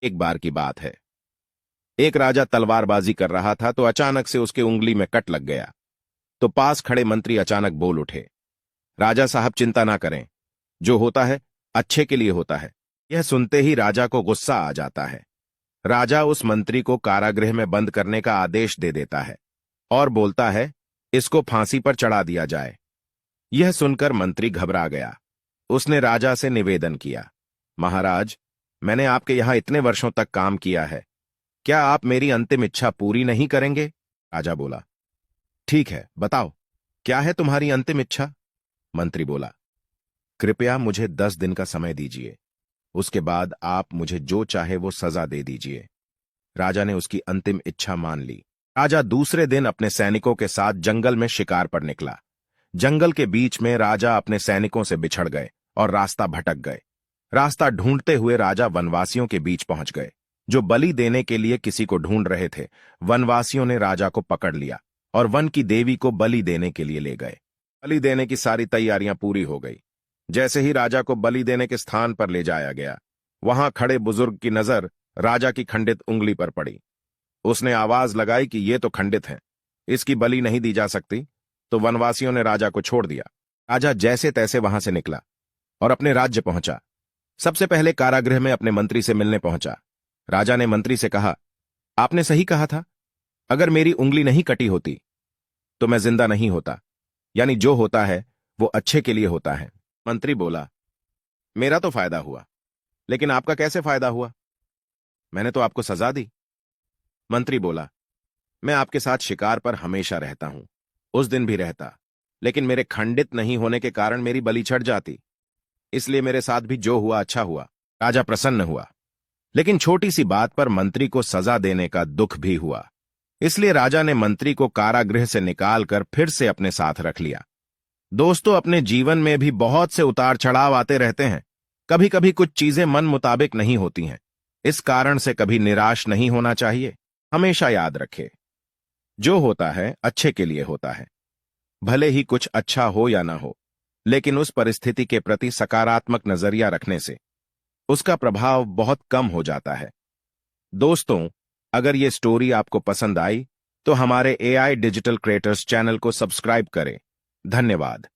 एक बार की बात है। एक राजा तलवारबाजी कर रहा था तो अचानक से उसके उंगली में कट लग गया। तो पास खड़े मंत्री अचानक बोल उठे, राजा साहब चिंता ना करें, जो होता है अच्छे के लिए होता है। यह सुनते ही राजा को गुस्सा आ जाता है। राजा उस मंत्री को कारागृह में बंद करने का आदेश दे देता है और बोलता है, इसको फांसी पर चढ़ा दिया जाए। यह सुनकर मंत्री घबरा गया। उसने राजा से निवेदन किया, महाराज, मैंने आपके यहां इतने वर्षों तक काम किया है, क्या आप मेरी अंतिम इच्छा पूरी नहीं करेंगे? राजा बोला, ठीक है, बताओ, क्या है तुम्हारी अंतिम इच्छा? मंत्री बोला, कृपया मुझे 10 दिन का समय दीजिए, उसके बाद आप मुझे जो चाहे वो सजा दे दीजिए। राजा ने उसकी अंतिम इच्छा मान ली। राजा दूसरे दिन अपने सैनिकों के साथ जंगल में शिकार पर निकला। जंगल के बीच में राजा अपने सैनिकों से बिछड़ गए और रास्ता भटक गए। रास्ता ढूंढते हुए राजा वनवासियों के बीच पहुंच गए, जो बलि देने के लिए किसी को ढूंढ रहे थे। वनवासियों ने राजा को पकड़ लिया और वन की देवी को बलि देने के लिए ले गए। बलि देने की सारी तैयारियां पूरी हो गई। जैसे ही राजा को बलि देने के स्थान पर ले जाया गया, वहां खड़े बुजुर्ग की नजर राजा की खंडित उंगली पर पड़ी। उसने आवाज लगाई कि ये तो खंडित है, इसकी बलि नहीं दी जा सकती। तो वनवासियों ने राजा को छोड़ दिया। राजा जैसे तैसे वहां से निकला और अपने राज्य पहुंचा। सबसे पहले कारागृह में अपने मंत्री से मिलने पहुंचा। राजा ने मंत्री से कहा, आपने सही कहा था, अगर मेरी उंगली नहीं कटी होती तो मैं जिंदा नहीं होता, यानी जो होता है वो अच्छे के लिए होता है। मंत्री बोला, मेरा तो फायदा हुआ, लेकिन आपका कैसे फायदा हुआ? मैंने तो आपको सजा दी। मंत्री बोला, मैं आपके साथ शिकार पर हमेशा रहता हूं, उस दिन भी रहता, लेकिन मेरे खंडित नहीं होने के कारण मेरी बलि चढ़ जाती, इसलिए मेरे साथ भी जो हुआ अच्छा हुआ। राजा प्रसन्न हुआ, लेकिन छोटी सी बात पर मंत्री को सजा देने का दुख भी हुआ। इसलिए राजा ने मंत्री को कारागृह से निकालकर फिर से अपने साथ रख लिया। दोस्तों, अपने जीवन में भी बहुत से उतार चढ़ाव आते रहते हैं। कभी कभी कुछ चीजें मन मुताबिक नहीं होती हैं। इस कारण से कभी निराश नहीं होना चाहिए। हमेशा याद रखें, जो होता है अच्छे के लिए होता है। भले ही कुछ अच्छा हो या ना हो, लेकिन उस परिस्थिति के प्रति सकारात्मक नजरिया रखने से उसका प्रभाव बहुत कम हो जाता है। दोस्तों, अगर ये स्टोरी आपको पसंद आई तो हमारे AI डिजिटल क्रिएटर्स चैनल को सब्सक्राइब करें। धन्यवाद।